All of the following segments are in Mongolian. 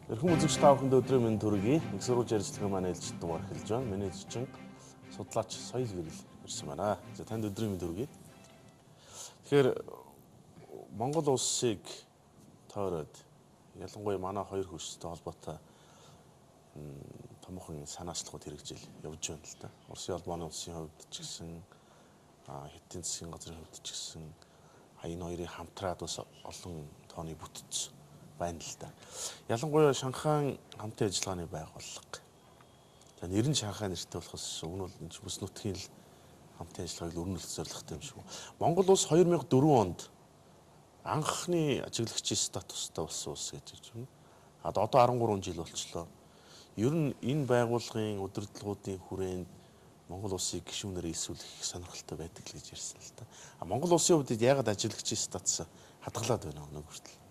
Эрхэм үзэгч та бүхэнд өдрийн мэнд төргий. Их сурвалж ярилцлагын маань ээлжид дугаар эхэлж байна. Миний зочин Судлаач Н.Соёлгэрэл ирсэн байна. За танд өдрийн мэнд төргий. Тэгэхээр Монгол улсыг тойроод ялангуяа манай хоёр хөрстэй холбоотой томхон санаачлалууд хэрэгжил явж байна л да. Оросын албаны улсын хувьд ч гэсэн Хятадын засгийн газрын хувьд ч гэсэн энэ хоёрын хамтраад бас олон тооны бүтц байна л да. Ялангуяа Шанхай хамтын ажиллагааны байгууллага. За нэр нь Шанхай нэртэй болохоос өмнө нь бүс нутгийн л хамтын ажиллагааг өрнөлт зорилготой юм шиг. Монгол улс 2004 онд анхны ажиглагчийн статустай болсон улс гэж байна. Одоо 13 жил болчлоо. Ер нь энэ байгууллагын удирдлагуудын хүрээнд Монгол улсыг гишүүнээр эсвүүлэх сонирхолтой байдаг л гэж ярьсан л та. Монгол улсын хувьд яагаад ажиглагчийн статус хадгалаад байна өнөө хүртэл?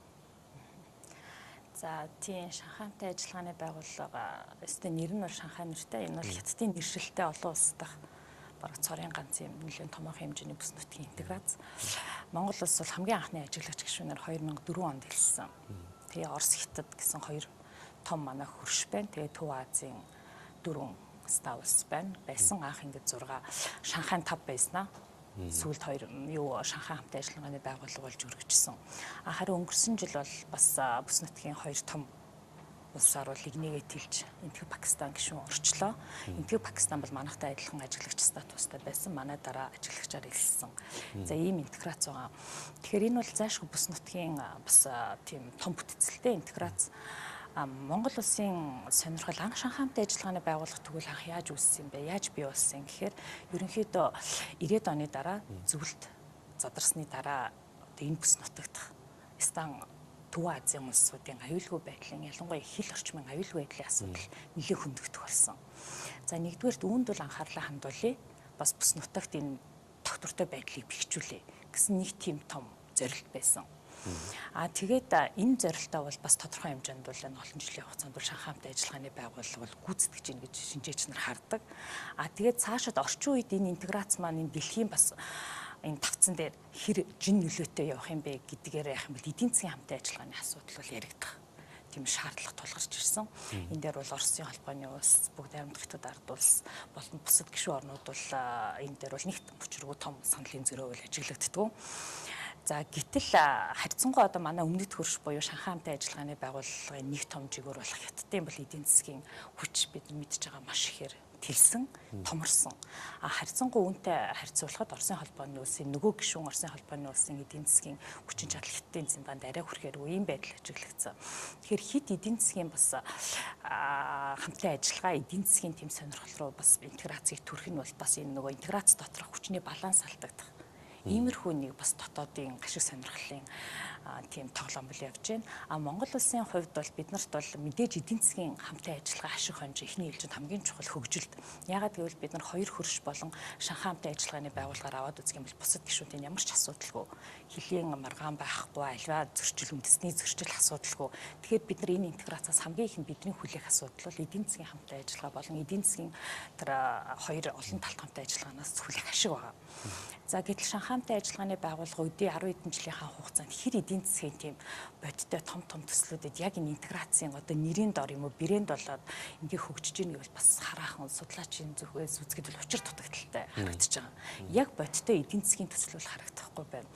За тийм Шанхайтай ажиллагааны байгууллага өстэй нэр нь бол Шанхай нэртэй. Энэ бол Хятадын нэршилтэй олон улс дахь бараг цорын ганц юм нэлээд томоохон хэмжээний бүс нутгийн интеграц. Монгол улс бол хамгийн анхны ажиглагч гишүүнээр 2004 онд хэлсэн. Тэгээ Орос Хятад гэсэн хоёр том манай хөрш байна. Тэгээ Төв Азийн 4 ста улс байна. Байсан анх ингээд 6 Шанхай 5 байснаа. Сүүлд 2 Шанхай хамтын ажиллагааны байгууллага болж өргөжсөн. Харин өнгөрсөн жил бол бас бүс нутгийн 2 том улсаар бол игнийгээ тэлж Энэтхэг Пакистан гишүүн орчлоо. Энэтхэг Пакистан бол манайхтай адилхан ажиглагч статустай байсан. Манай дараа ажиглагчаар элсэн. За ийм интеграц байгаа. Тэгэхээр энэ бол заашгүй бүс нутгийн бас тийм том бүтцэлтэй интеграц. Монгол улсын сонирхол анх Шанхай хамтын ажиллагааны байгууллага тэгвэл анх яаж үүссэн бэ? Яаж бий болсон гэхээр ерөнхийдөө 90-ад оны дараа зөвлөлт задарсны дараа энэ бүс нутагт Стан Төв Азийн улсуудын аюулгүй байдлын ялангуяа хил орчмын аюулгүй байдлын асуудал нэлээд хөндөгдөх болсон. За нэгдүгээрт үүнд бол анхаарлаа хандуулъя. Бас бүс нутагт энэ тогтвортой байдлыг бэхжүүлээ гэсэн нэг тийм том зорилт байсан. Тэгээд энэ зорилтоо бол бас тодорхой хэмжээнд бол энэ олон жилийн хугацаанд бол Шанхай хамтын ажиллагааны байгууллага бол гүйцэтгэж ийн гэж шинжээч нар хардаг. Тэгээд цаашид орчин үед энэ интеграц маань энэ дэлхийн бас энэ тавцан дээр хэр жин нөлөөтэй явах юм бэ гэдгээр яах юм бол эдийн засгийн хамтын ажиллагааны асуудал бол яригдах тийм шаардлага тулгарч ирсэн. Энэ дээр бол Оросын холбооны улс, бүгд амьдагтад ард улс болон бусад гишүүн орнууд бол энэ дээр бол нэгт учиргүй том саналын зөрөө бол ажиглагддаг. За гэтэл харьцангуй одоо манай өмнөд хөрш буюу Шанхай хамтын ажиллагааны байгууллагын нэг том жигүүр болох Хятадын бол эдийн засгийн хүч бид мэдж байгаа маш ихээр тэлсэн, томорсон. Харьцангуй үүнтэй харьцуулахад Оросын холбооны улсын нөгөө гишүүн Оросын холбооны улсын эдийн засгийн хүчин чадал Хятадын зиндаанд арай хүрэхээр үеийн байдал ажиглагдсан. Тэгэхээр хит эдийн засгийн бас хамтын ажиллагаа эдийн засгийн тэм сонирхол руу бас интеграцийг төрөх нь бол бас энэ нөгөө интеграц доторх хүчний баланс алдагдах. Иймэрхүү нэг бас дотоодын гашиг сонирхлын тийм тоглоом бол явж байна. Монгол улсын хувьд бол биднэрт бол мэдээж эдийн засгийн хамтын ажиллагаа ашиг хонж эхний ээлжинд хамгийн чухал хөгжилд. Яагаад гэвэл бид нар хоёр хөрш болон Шанхай хамтын ажиллагааны байгууллагаар аваад үзэх юм бол бусад гишүүдийн ямар ч асуудалгүй хөлийн маргаан байхгүй, альва зөрчил үндэсний зөрчил асуудалгүй. Тэгэхээр бид нар энэ интеграцаас хамгийн их бидний хүлээх асуудал бол эдийн засгийн хамтын ажиллагаа болон эдийн засгийн тэр хоёр олон талт хамтын ажиллагаанаас хүлээх ашиг байгаа. За гэтэл Шанхай хамтын ажиллагааны байгууллага үдийн 10 хэдэн жилийн хугацаанд хэр эдийн засгийн тийм бодиттой том төслүүдэд яг энэ интеграцийн одоо нэрийн дор юм уу брэнд болоод ингээ хөгжиж ийн гэвэл бас хараахан судлаачийн зүгээс үзэхэд бол учир дутагдaltaй харагдаж байгаа. Яг бодиттой эдийн засгийн төслүүд харагдахгүй байна.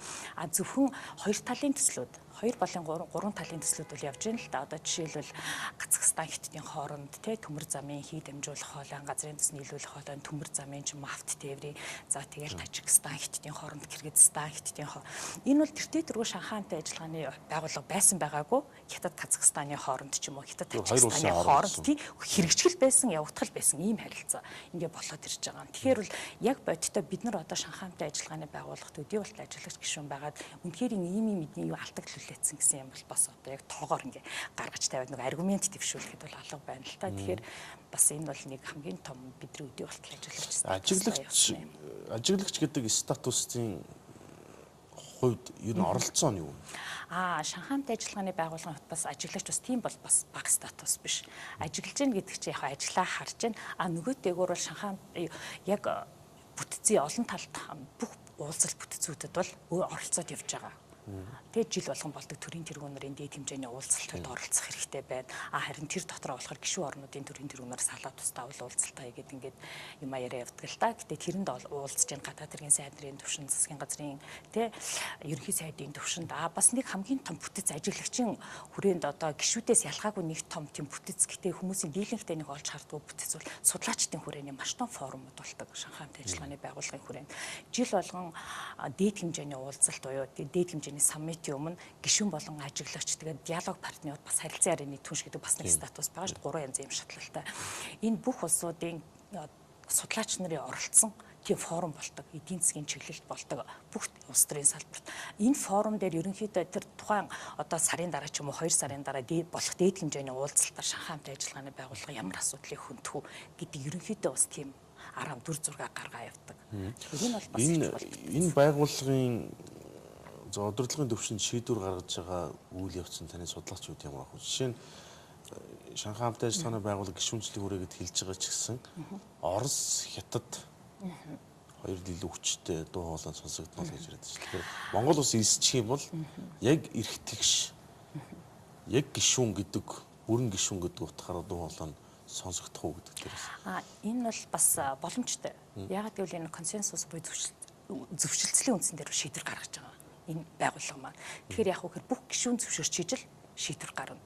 Зөвхөн хоёр талын төслүүд 2 болон 3 талын төслүүд бол явж байна л да. Одоо жишээлбэл Казахстан Хятадын хооронд төмөр замын хий дамжуулах хоолой, газрын төс нийлүүлэх хоолой, төмөр замын мафт тээврийн за тэгэл Тажикстан Хятадын хооронд Кыргызстан Хятадын энэ бол тэртээ тэргүй Шанхай хамтын ажиллагааны байгууллага байсан байгаагүй Хятад Казахстаны хооронд ч юм уу Хятад Тажикстаны хооронд тийм хэрэгжил байсан, явагдал байсан ийм харилцаа ингээ болоод ирж байгаа. Тэгэхээр бол яг бодиттой бид нар одоо Шанхай хамтын ажиллагааны байгууллагт өдөө болтол ажиллагч гишүүн байгаад үнэхээр ийм мэдний юу алдагдaltaулсан гэсэн юм бол бас одоо яг тоогоор ингээ гаргаж тавиад нэг аргумент дэвшүүлэхэд бол алга байна л та. Тэгэхээр бас энэ бол нэг хамгийн том бидний өдөө болтол ажиллагч ажиглагч гэдэг статусын хувьд ер нь оролцоо нь юу? Шанхай хамтын ажиллагааны байгууллагын бас ажиглагч бас тийм бол бас бага статус биш. Ажиглаж гин гэдэг чинь яг ажлаа харж гин. Нөгөө дээгүүр бол Шанхай яг бүтцийн олон талт бүх уулзалт бүтцүүдэд бол оролцоод явж байгаа. Тэгээд жил болгон болдог төрийн тэргүүнээр дээд хэмжээний уулзалтад оролцох хэрэгтэй байна. Харин тэр дотроо болохоор гишүүн орнуудын төрийн тэргүүнээр салаад тусдаа уулзалтаа хийгээд ингээд юм яриа явдаг л та. Гэтэ тэрэнд уулзж байгаа гадаад хэргийн сайдрын төвшин, засгийн газрын ерөнхий сайдын төвшөнд бас нэг хамгийн том бүтэц ажиглагчийн хүрээнд одоо гишүүдээс ялгаагүй нэг том тийм бүтэц гэтээ хүмүүсийн дийлэнхтэй нэг олж харддаг бүтэц бол судлаачдын хүрээний маш том форумуд болдог. Шанхай хамт ажиллагааны байгууллагын хүрээнд жил болгон дээд хэмжээний уулзалт буюу дээд хэмжээний саммитийн өмнө гишүүн болон ажиглагч тэгээд диалог партнерууд бас харилцан ярианы түнш гэдэг бас нэг статус байгаа шүү дээ. 3 янзын юм шатлалтай. Энэ бүх улсуудын судлаач нарын оролцсон тийм форум болдог, эдийн засгийн чиглэлд болдог бүх улс төрийн салбарт. Энэ форум дээр ерөнхийдөө тэр тухайн одоо сарын дараа ч юм уу 2 сарын дараа болох дээд хэмжээний уулзалтаар Шанхай хамт ажиллагааны байгууллага ямар асуудлыг хөндөх үү гэдэг ерөнхийдөө бас тийм арга дүр зураг гаргаа явдаг. Энэ бол бас энэ байгууллагын удирдлагын төвшөнд шийдвэр гаргаж байгаа үйл явц нь таны судлаачуд ямар ах вэ? Жишээ нь Шанхай хамт ажиллагааны байгууллага гишүүнчлэг үрээгээд хэлж байгаа ч гэсэн Орос, Хятад хоёр илүү хүчтэй дуу хоолой сонсогдно гэж яриад байна. Тэгэхээр Монгол улс эсчих юм бол яг эрх тэгш яг гишүүн гэдэг бүрэн гишүүн гэдэг утгаараа дуу хоолой нь сонсогдох уу гэдэг дээрээс. Энэ бол бас боломжтой. Яагаад гэвэл энэ консенсус буюу зөвшөлтслийн үндсэн дээр шийдвэр гаргаж байгаа. Энэ байгууллага маань. Тэгэхээр яг үхээр бүх гишүүн зөвшөөрч ижил шийдвэр гарна.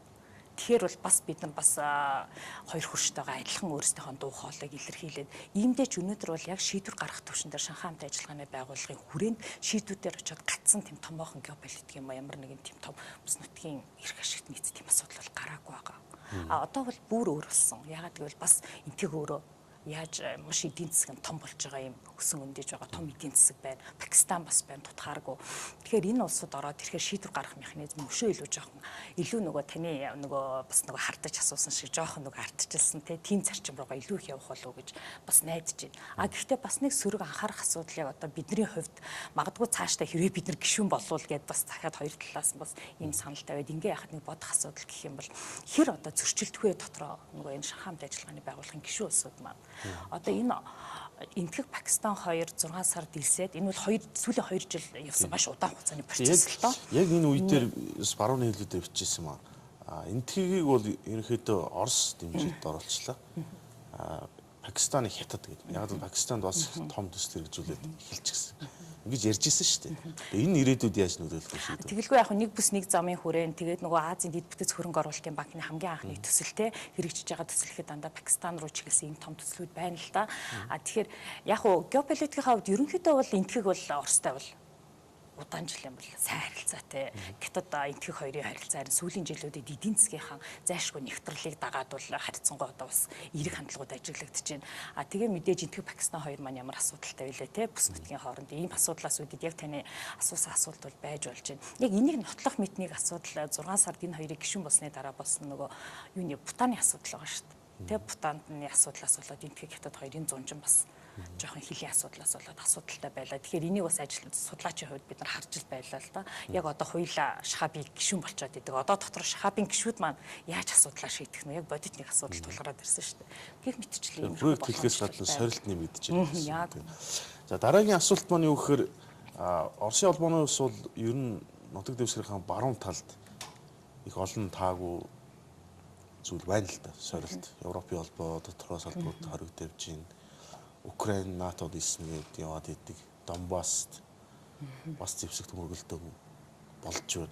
Тэгэхээр бол бас бид нар бас хоёр хөрштөйгөө адилхан өөрсдийнхөө дуу хоолойг илэрхийлээд иймдээч өнөөдөр бол яг шийдвэр гаргах төвшин дээр Шанхай хамт ажиллагааны байгууллагын хүрээнд шийдвүүдээр очиод гацсан тийм томоохон геополитик юм ямар нэгэн тийм том бүс нутгийн эрх ашигт нийц тийм асуудал бол гараагүй байгаа. Одоо бол бүр өөр болсон. Яагаад гэвэл бас энтэг өөрөө яаж маш эдийн засаг нь том болж байгаа юм өсөн өндөж байгаа том эдийн засаг байна. Пакистан бас байна тутахааргүй. Тэгэхээр энэ улсууд ороод ирэхээр шийдвэр гаргах механизм өшөө илүү жоохон илүү нөгөө таны нөгөө бас нөгөө хардаж асуусан шиг жоохон нөгөө ардчилсан тийм зарчим руугаа илүү их явах болов уу гэж бас найдаж байна. Гэхдээ бас нэг сөрөг анхаарах асуудал яг одоо бидний хувьд магадгүй цаашдаа хэрвээ бид нар гишүүн болвол гэдээ бас дахиад хоёр талаас нь бас ийм санал тавиад ингээ яхад нэг бодох асуудал гэх юм бол хэр одоо зөрчилдөхгүй дотроо нөгөө энэ Шанхай хамт ажиллагааны байгууллагын гишүүн улсууд маань одоо энэ энтгэх Пакистан 6 сард илсээд энэ бол сүүлийн 2 жил явсан маш удаан хугацааны процесс л доо. Яг энэ үе дээр барууны хэллүүдэд бичижсэн юм аа. Энтхийг бол ерөнхийдөө Орос дэмжиж оруулчлаа. Пакистаны Хятад гэдэг. Яг л Пакистанд бас том төсөл хэрэгжүүлээд эхэлчихсэн. Ингэж ярьжсэн шүү дээ. Энэ ирээдүйд яаж нөлөөлөх вэ шийдвэр? Тэгэлгүй яг нэг бүс нэг замын хүрээнд тэгээд нөгөө Азийн дэд бүтэц хөрөнгө оруулалтын банкны хамгийн анхны төсөлтэй хэрэгжиж байгаа төсөлөхэд дандаа Пакистан руу чиглэсэн ийм том төслүүд байна л да. Тэгэхээр яг уу геополитикийн хувьд ерөнхийдөө бол энтгэх бол Оростой бол удаан жилийн бол сайн харилцаатай. Хятад энтгэх хоёрын харилцаа харин сүүлийн жилүүдэд эдийн засгийнхаа зайлшгүй нэгтрэлийг дагаад бол харьцангуй одоо бас эерэг хандлагууд ажиглагдаж байна. Тэгээ мэдээж энтгэх Пакистан хоёр маань ямар асуудалтай байлээ те бүс нутгийн хооронд ийм асуудлаас үүдээд яг таны асуусан асуулт бол байж болж байна. Яг энийг нотлох мэднийг асуудал 6 сард энэ хоёрыг гишүүн болсны дараа болсон нөгөө юуны Бутаны асуудал байгаа шүү дээ. Тэ Бутаны асуудлаас болоод энтгэх Хятад хоёрын зунжин бас жоохон хилийн асуудлаас болоод асуудалтай байлаа. Тэгэхээр энийг бас судлаачийн хувьд бид нар харж л байлаа л да. Яг одоо хоёулаа Шахабыг гишүүн болчиход идэг. Одоо дотор Шахабын гишүүд маань яаж асуудлаа шийдэх нь яг бодит нэг асуудал тулгараад ирсэн шүү дээ. Гэх мэтчлээ юм. Бүгд хэлхээс гадна сорилтны мэдж байна. За дараагийн асуулт маань юу гэхээр Оросын холбооны ус бол ер нь нутаг дэвсгэрийн баруун талд их олон таагүй зүйл байна л да. Сорилт. Европын холбоо дотороо салбарууд хориг тавьж байна. Украин НАТОд эсмэгээд яваад идэг Донбасст бас зэвсэгт мөргөлдөө болж байна.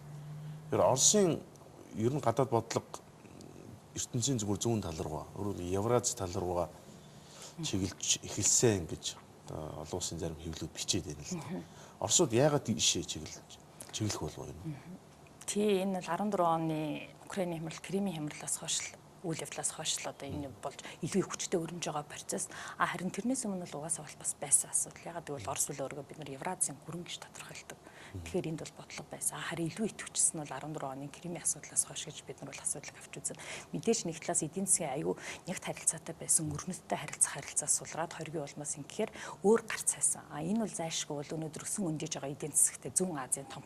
Тэр Оросын ер нь гадаад бодлого ертөнцийн зүгээр зүүн тал руугаа, өөрөөр Евраз тал руугаа чиглэж эхэлсэн гэж олон улсын зарим хэвлэлүүд бичээд байна л да. Оросууд яагаад ийшээ чиглэх болов юм? Тий, энэ бол 14 оны Украины хямрал, Кримийн хямралаас хойш үйл явдлаас хойш л одоо энэ болж илүү их хүчтэй өрнөж байгаа процесс. Харин тэрнээс өмнө л угаасаа бол бас байсан асуудал. Ягаад гэвэл Орос үл өөргөө бид нар Евразийн гүрэн гэж тодорхойлдог. Тэгэхээр энд бол бодлого байсан. Харин илүү идэвхжсэн нь бол 14 оны Кримийн асуудлаас хойш гэж бид нар бол асуудлыг авч үзэн. Мэдээж нэг талаас эдийн засгийн аюу нягт харилцаатай байсан өрнөдтэй харилцаа сулраад хоргийн улмаас ингэхээр өөр гарц хайсан. Энэ бол зайлшгүй бол өнөөдөр өсөн өндөж байгаа эдийн засагтай зүүн Азийн том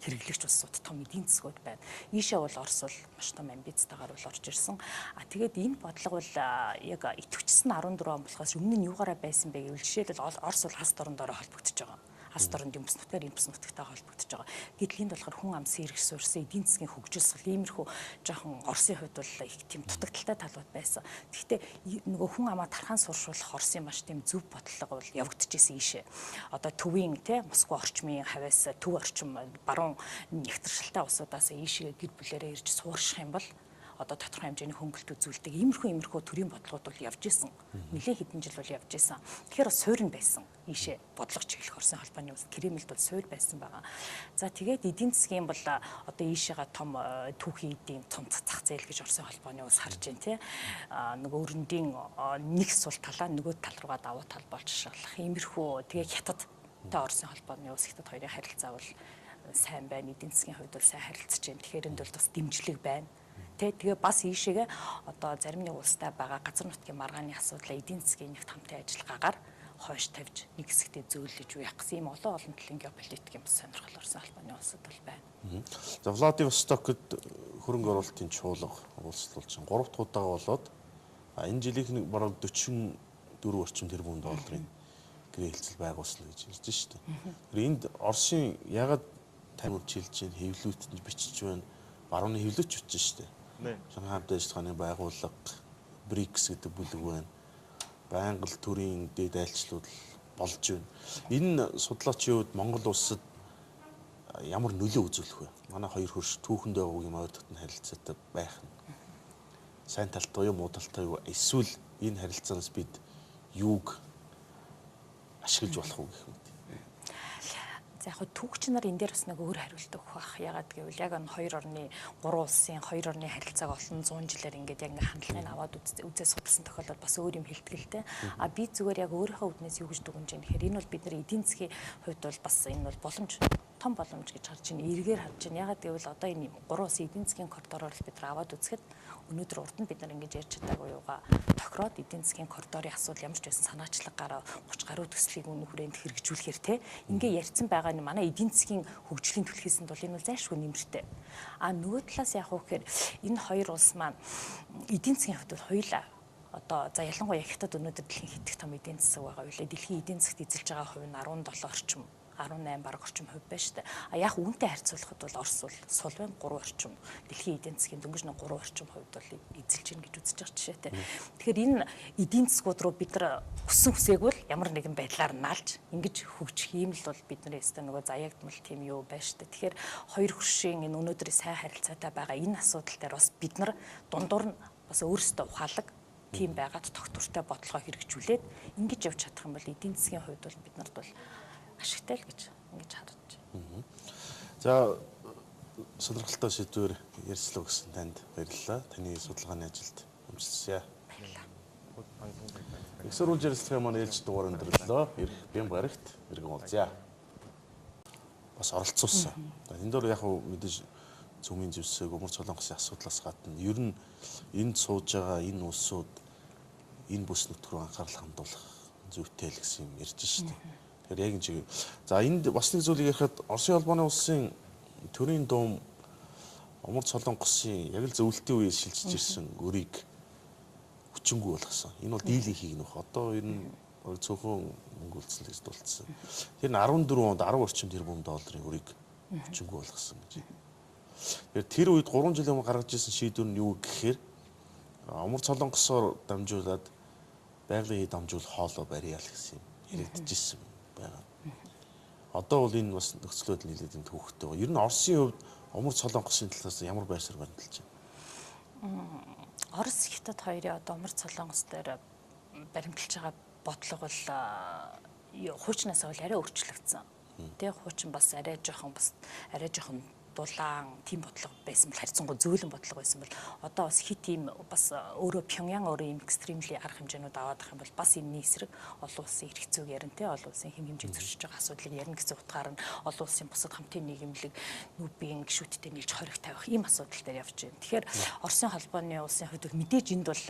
хэрэглэгч улсууд том эдийн засгууд байна. Ийшээ бол Орос бол маш том амбицтайгаар бол орж ирсэн. Тэгээд энэ бодлого бол яг идэвхжсэн 14 он болохоос өмнө нь юугаараа байсан бэ гэвэл жишээлбэл Орос бол алс дорндороо холбогдож байгаа. Алс дорнд юм бүс нутгаар юм бүс нутагтай холбогдож байгаа. Гэтэл энд болохоор хүн амсын эрх суурьсан эдийн засгийн хөгжил иймэрхүү жоохон Оросын хувьд бол их тийм дутагдaltaй талууд байсан. Гэхдээ нөгөө хүн амаа тархан суршуулах Оросын маш тийм зөв бодлого бол явагдчихсэн ийшээ. Одоо төвийн Москва орчмын хавьяас төв орчим баруун нэгтршилтэй улсуудаас ийшээ гэр бүлээрээ ирж суурших юм бол одоо тодорхой хэмжээний хөнгөлт үзүүлдэг иймэрхүү төрлийн бодлогод бол явж исэн. Нэлээд хэдэн жил бол явж исэн. Тэгэхээр бас суурь нь байсан. Ийшээ бодлого чиглэх Оросын холбооны улс Кремльд бол суурь байсан байгаа. За тэгээд эдийн засгийн бол одоо ийшээгээ том түүхийн эдийн тунц зах зээл гэж Оросын холбооны улс харж байна тий. Нөгөө өрөндийн нэг сул талаа нөгөө тал руугаа давуу тал болж шалгах иймэрхүү тэгээд хятад тэ Оросын холбооны улс хятад хоёрын харилцаа бол сайн байна. Эдийн засгийн хувьд бол сайн харилцаж байна. Тэгэхээр энд бол бас дэмжлэг байна. Тэгээ бас ийшээгээ одоо зарим нэг улстай байгаа газар нутгийн маргааны асуудлаа эдийн засгийн нэгт хамтын ажиллагаагаар хойш тавьж нэг хэсэгтээ зөөлөж явах гэсэн юм олон талын геополитикийн бас сонирхол Оросын холбооны улсад бол байна. За Владивостокд хөрөнгө оруулалтын чуулга улслуулж 3 дахь удаа болоод энэ жилийнх нэг бараг 44 орчим тэрбум долларын гэрээ хэлцэл байгуулсан гэж ирж байна шүү дээ. Тэгэхээр энд Оросын ягаад тамир чилж чинь хэвлүүлэлтэнд бичиж байна. Барууны хэвлэлч очиж шүү дээ. Шанхай хамтын ажиллагааны байгууллага БРИКС гэдэг бүлэг байна. Байнга л төрийн дээд айлчлууд болж байна. Энэ судлаачийн хувьд Монгол улсад ямар нөлөө үзүүлэх вэ? Манай хоёр хөрш түүхэндээ уугийн ойр дотны харилцаатай байх нь. Сайн талтай юу, муу талтай юу? Эсвэл энэ харилцаанаас бид юуг ашиглаж болох уу гэх мэт. За яг түүхч нар энэ дээр бас нэг өөр хариулт өгөх бах. Ягаад гэвэл яг энэ хоёр орны гурван улсын хоёр орны харилцааг олон зуун жилээр ингээд яг хандлагыг аваад үзээ судалсан тохиолдол бас өөр юм хэлтгэлтэй. А би зүгээр яг өөрийнхөө үднээс юу гэж дүгнэж байна гэхээр энэ бол бидний эдийн засгийн хувьд бол бас энэ бол боломж том боломж гэж харж байна. Эргээр харж байна. Ягаад гэвэл одоо энэ гурван улсын эдийн засгийн коридороор бид нар аваад үзэхэд өнөөдөр урд нь бид нар ингэж ярьж чадаагүй юугаа тохироод эдийн засгийн коридорын асуудал ямар ч байсан санаачлаг гараа 30 гаруй төслийг үнэ хүрээнд хэрэгжүүлэхээр те ингээ ярьсан байгаа нь манай эдийн засгийн хөгжлийн түлхээсэнд бол энэ бол зайлшгүй нэмэртэй. А нөгөө талаас яг уу гэхээр энэ хоёр улс маань эдийн засгийн хувьд бол хоёулаа одоо за ялангуяа хятад өнөөдөр дэлхийн хэтг том эдийн засаг байгаа үлээ дэлхийн эдийн засагт эзэлж байгаа хувь нь 17 орчим 18 бараг орчим хувь байна шүү дээ. А яг үүнтэй харьцуулахад бол Орос бол сул байна 3 орчим. Дэлхийн эдийн засгийн дөнгөж нэг 3 орчим хувьд бол эзэлж гин гэж үзэж байгаа жишээтэй. Тэгэхээр энэ эдийн засгууд руу бид нар хүссэн хүсээгүй л ямар нэгэн байдлаар наалж ингэж хөгжих юм л бол бидний өстө нөгөө заяагдмал тийм юу байна шүү дээ. Тэгэхээр хоёр хөршийн энэ өнөөдрийн сайн харилцаатай байгаа энэ асуудал дээр бас бид нар дундуур нь бас өөрсдөө ухаалаг тийм байгаад тогтвортой бодлогоо хэрэгжүүлээд ингэж явж чадах юм бол эдийн засгийн хувьд бол бид нарт бол ашигтай л гэж ингэж харж байна. За сонирхолтой сэдвээр ярьцлаа гэсэн танд баярлалаа. Таны судалгааны ажилд амжилтсая. Баярлалаа. Их сурвалж ярилцлагын маань ээлж дугаар өндөрлөө. Ирэх бям гарагт иргэн уулзъя. Бас оролцуулсан. Энэ дөр яг мэдээж зөвмийн зэвсэг өмөр солонгосын асуудлаас гадна ер нь энд сууж байгаа энэ улсууд энэ бүс нутг руу анхаарал хандуулах зүйтэй л гэсэн юм ярьж штеп. Тэгэхээр яг энэ чиг. За энд бас нэг зүйлийг ярихад Оросын холбооны улсын төрийн дуум өмөр солонгосын яг л зөвлөлтийн үеэс шилжиж ирсэн өрийг хүчингүй болгосон. Энэ бол дийлийг хийнэ бах. Одоо ер нь цөөхөн мөнгө үлдсэн гэж дулцсан. Тэр нь 14 онд 10 орчим тэрбум долларын өрийг хүчингүй болгосон гэж. Тэгэхээр тэр үед 3 жилийн өмнө гаргаж ирсэн шийдвэр нь юу гэхээр өмөр солонгосоор дамжуулаад байгалийн дамжуул хоолой барьяа л гэсэн юм яригдчихсэн байна. Одоо бол энэ бас нөхцөлөд нийлээд энэ төвхтэй байна. Ер нь Оросын хувьд өмөр солонгосын талаас ямар байр суурь баримталж байна? Орос хятад хоёрын одоо өмөр солонгос дээр баримталж байгаа бодлого бол хуучнаас бол арай өөрчлөгдсөн. Тэг хуучин бас арай жоохон дулаан тийм бодлого байсан бол харьцангуй зөөлөн бодлого байсан бол одоо бас хит ийм бас өөрөө Пхеньян өөрөө ийм экстремли арга хэмжээнүүд аваад ах юм бол бас энэний эсрэг олон улсын эрх зүйг ярина те олон улсын хэм хэмжээг зөрчиж байгаа асуудлыг ярина гэсэн утгаар нь олон улсын бусад хамтын нийгэмлэг нүбийн гишүүдтэй нийлж хориг тавих ийм асуудал дээр явж байна. Тэгэхээр Оросын холбооны улсын хувьд мэдээж энд бол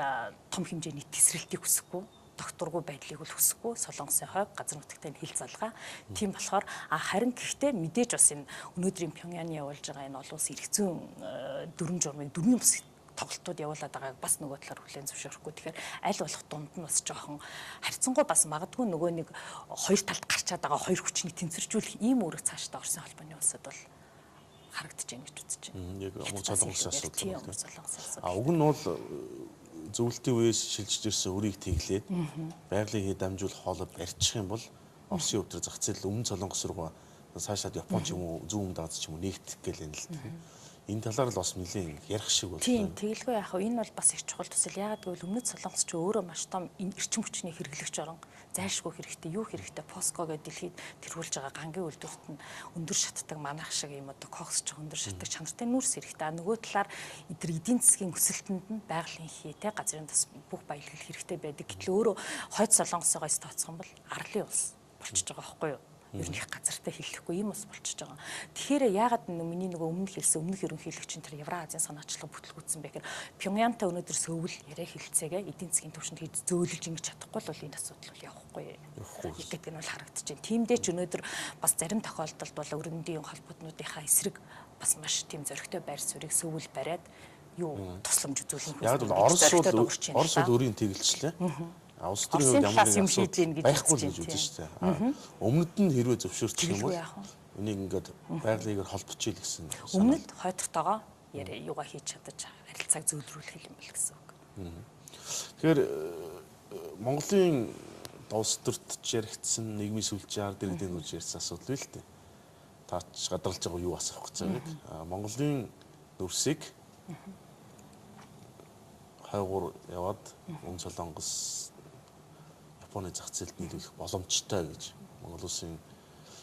том хэмжээний тесрэлтийг хүсэхгүй докторгүй байдлыг л хүсэхгүй солонгосын хойг газар нутагтай хил залгаа. Тийм болохоор харин гэхдээ мэдээж бас энэ өнөөдрийн Пхеньяны явуулж байгаа энэ олон улсын эрх зүйн дүрм журмыг дүрмийн бус тоглолтууд явуулаад байгааг бас нөгөө талаар хүлээн зөвшөөрөхгүй. Тэгэхээр аль болох дунд нь бас жоохон харьцангуй бас магадгүй нөгөө нэг хоёр талд гарчаад байгаа хоёр хүчнийг тэнцвэржүүлэх ийм үүрэг цаашдаа Оросын холбооны улсад бол харагдаж байна гэж үзэж байна. Яг Монгол Солонгосын асуудал. Тийм Солонгосын асуудал. Уг нь бол зөвлөлтийн үеэс шилжиж ирсэн өрийг тэглээд байгалийн хэд дамжуул хоолой барьчих юм бол Оросын өвдөр зах зээл өмнө Солонгос руу цаашаад Япон ч юм уу зүүн Аз ч юм уу нэгдэх гээл юм л тийм. Энэ талаар л бас нэлийн ярих шиг байна. Тийм, тэгэлгүй яг энэ бол бас их чухал төсөл. Яагаад гэвэл өмнөд Солонгос ч өөрөө маш том эрчим хүчний хэрэглэгч орон, зайлшгүй хэрэгтэй, юу хэрэгтэй, Поско гэдэг дэлхийд тэргүүлж байгаа гангийн үйлдвэрт нь өндөр шатдаг манайх шиг юм одоо кокс ч өндөр шатдаг чанартай нүүрс хэрэгтэй. Нөгөө талаар эдгээр эдийн засгийн өсөлтөнд нь байгалийн хий те газрын тас бүх баялаг хэрэгтэй байдаг. Гэтэл өөрөө хойд Солонгосоогоос тооцох юм бол арлын улс болчихж байгаа байхгүй юу? Ерөнхий газартай хэлэхгүй юм ус болчихж байгаа. Тэгэхээр яагаад миний нөгөө өмнө хэлсэн өмнөх ерөнхийлөгчийн тэр Евразийн санаачлага бүтлгүүцсэн бэ гэхээр Пхеньянтай өнөөдөр Сөүл яриа хэлцээгээ эдийн засгийн төвшөнд хийж зөөлөж ингэж чадахгүй бол энэ асуудал бол явахгүй гэдэг нь бол харагдаж байна. Тиймдээ ч өнөөдөр бас зарим тохиолдолд бол өрөндийн холбоотнуудынхаа эсрэг бас маш тийм зөрөгтэй байр суурийг Сөүл бариад юу тусламж үзүүлэх яг бол Орос бол өөрийн тэгэлжлээ. Улс төрийн хувьд ямар юм хийж ийн гэж байхгүй гэж үзэн шүү дээ. Өмнөд нь хэрвээ зөвшөөрчих юм бол энийг ингээд байгалыг холбочих гэсэн. Өмнөд хойдтойгоо яриа юугаа хийж чадаж харилцааг зөвлөрүүлэх юм бэл гэсэн үг. Тэгэхээр Монголын улс төрт яригдсан нийгмийн сүлжээ ард иргэдийн үж ярьсан асуудал л дээ. Таач гадарлаж байгаа юу асах гэж байгаа. Монголын нөрсийг хайгуур яваад Өмнө Солонгос Японы зах зээлд нийлүүлэх боломжтой гэж Монгол улсын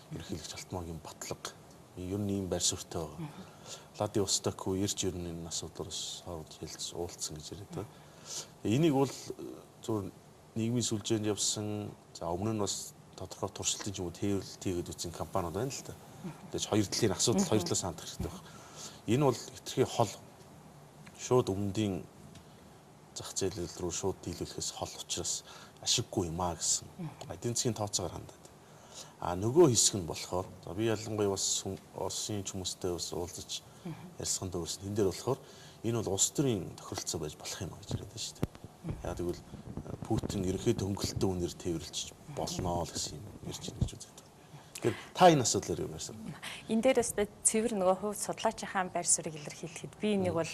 ерөнхийлөгч Алтмаагийн батлага ер нь ийм байр суурьтай байгаа. Лади Востоку ирж ер нь энэ асуудлаас хооронд хэлц уулзсан гэж яриад байна. Энийг бол зөв нийгмийн сүлжээнд явсан за өмнө нь бас тодорхой туршилтын ч юм уу тээвэрлэлтэйгээд үзсэн компаниуд байна л да. Тэгэж хоёр талын асуудал хоёр талаас хандах хэрэгтэй байна. Энэ бол хэтэрхий хол шууд өмнөдийн зах зээл рүү шууд дийлүүлэхээс хол учраас ашиггүй юм а гэсэн эдийн засгийн тооцоогоор хандаад. Нөгөө хэсэг нь болохоор за би ялангуяа бас Оросын хүмүүстэй бас уулзаж ярьсан дээрс энэ дээр болохоор энэ бол улс төрийн тохиролцоо байж болох юм а гэж яриад байна шүү дээ. Яг тэгвэл Путин ерөнхийдөө хөнгөлөлтөө үнээр тээвэрлэж болноо л гэсэн юм ярьж байна гэж үздэг. Тэгэхээр та энэ асуудлаар юу ярьсан? Энэ дээрээс цэвэр нөгөө хувь судлаачийн хаан байр суурийг илэрхийлэхэд би нэг бол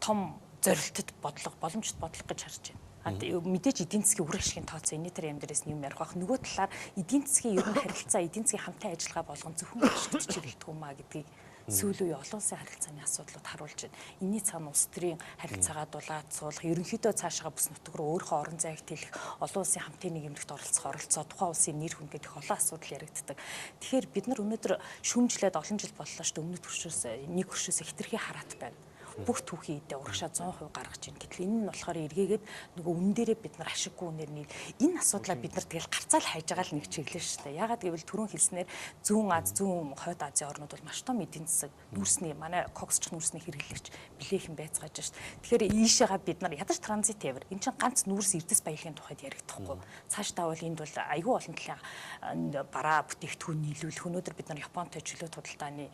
том зорилтод бодлого, боломжит бодлого гэж харж байна. Мэдээж эдийн засгийн үр ашигын тооцоо энэ төр юм дээрээс юм ярих бах. Нөгөө талаар эдийн засгийн ер нь харилцаа, эдийн засгийн хамтын ажиллагаа болгон зөвхөн ашигт чиглэлдэг юм а гэдгийг сүүлийн үе олон улсын харилцааны асуудлууд харуулж байна. Энийний цаана улс төрийн харилцаагаа дулаад суулгах, ерөнхийдөө цаашаа бүс нутаг руу өөрийнхөө орон зайг тэлэх, олон улсын хамтын нийгэмлэгт оролцоо, тухайн улсын нэр хүн гэдэг олон асуудал яригддаг. Тэгэхээр бид нар өнөөдөр шүүмжлээд олон жил боллоо шүү дээ. Өмнөд хөршөөс нэг хөршөөс хитрхи хараат байна. Бүх түүхийн эдээ урагшаа 100% гаргаж байна. Гэтэл энэ нь болохоор эргээгээд нөгөө үнэн дээрээ бид нар ашиггүй үнээр нийл энэ асуудлаа бид нар тэгэл гарцаал хайж байгаа л нэг чиглэл шүү дээ. Ягаад гэвэл түрүүн хэлснээр зүүн Аз, зүүн хойд Азийн орнууд бол маш том эдийн засаг нүүрсний манай коксч нүүрсний хэрэглэгч билээхэн байцгааж шүү дээ. Тэгэхээр ийшээгаа бид нар ядаж транзит явар. Энэ чинь ганц нүүрс эрдэс баялагын тухайд яригдахгүй. Цаашдаа бол энд бол айгүй олон талын бараа бүтээгдэхүүн нийлүүлэх. Өнөөдөр бид нар Японтой чөлөөт худалдааны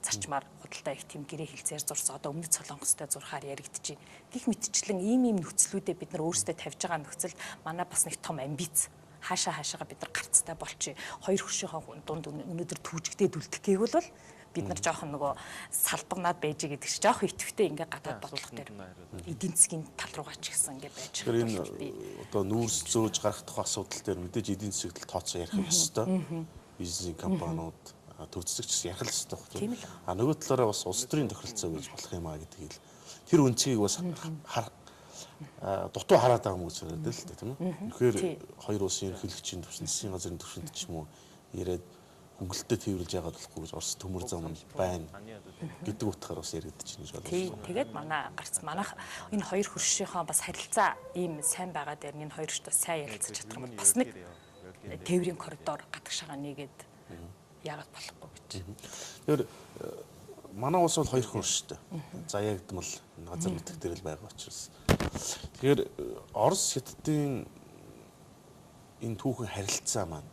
зарчмаар худалдаа их тийм гэрээ хилцээр зурсан. Одоо Өмнөд Солонгостой зурхаар яригдчихэв. Гэх мэтчлэн ийм нөхцлүүдэд бид нар өөрсдөө тавьж байгаа нөхцөлд манай бас нэг том амбиц хаашаага бид нар гарцтай болчих. Хоёр хөршийнхөө дунд өнөөдөр түүжигдээд үлдэх гэвэл бол бид нар жоохон нөгөө салбагнаад байж гэдэг чинь жоохон итгэвтэй ингээ гадаад бодлого дээр эдийн засгийн тал руугаа ч гэсэн ингээ байж байгаа. Тэгэхээр энэ одоо нүүрс зөөж гарах тухай асуудал дээр мэдээж эдийн засгийн тооцоо ярих ёстой. Бизнесийн компаниуд төвцөлч ярих л ёстой байна. Нөгөө талаараа бас улс төрийн тохиролцоо гэж болох юм а гэдгийг тэр үнцгийг бас дутуу хараад байгаа юм гэж яриад л дээ тийм үү. Тэгэхээр хоёр улсын ерөнхийлөгчийн төвшин, засгийн газрын төвшөнд ч юм уу яриад хөнгөлөлтөд тээвэрлж яагаад болохгүй гэж Орос төмөр зам байна гэдэг утгаар бас яригдчих гэж бодлоо. Тийм. Тэгээд манайх энэ хоёр хөршийнхөө бас харилцаа ийм сайн байгаа дээр энэ хоёр ч бас сайн ярилцаж чадах юм бас нэг тээврийн коридор гадагшаага нэгээд яагаад болохгүй гэж. Тэгэхээр манай улс бол хоёр хөрштэй. Заягдмал газар нутаг дээр л байгаа учраас. Тэгэхээр Орос Хятадын энэ түүхэн харилцаа маань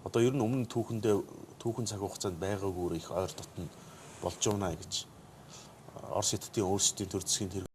одоо ер нь өмнө түүхэн цаг хугацаанд байгаагүй их ойр дотно болж байна гэж Орос хятадын өөрсдийн төр засгийн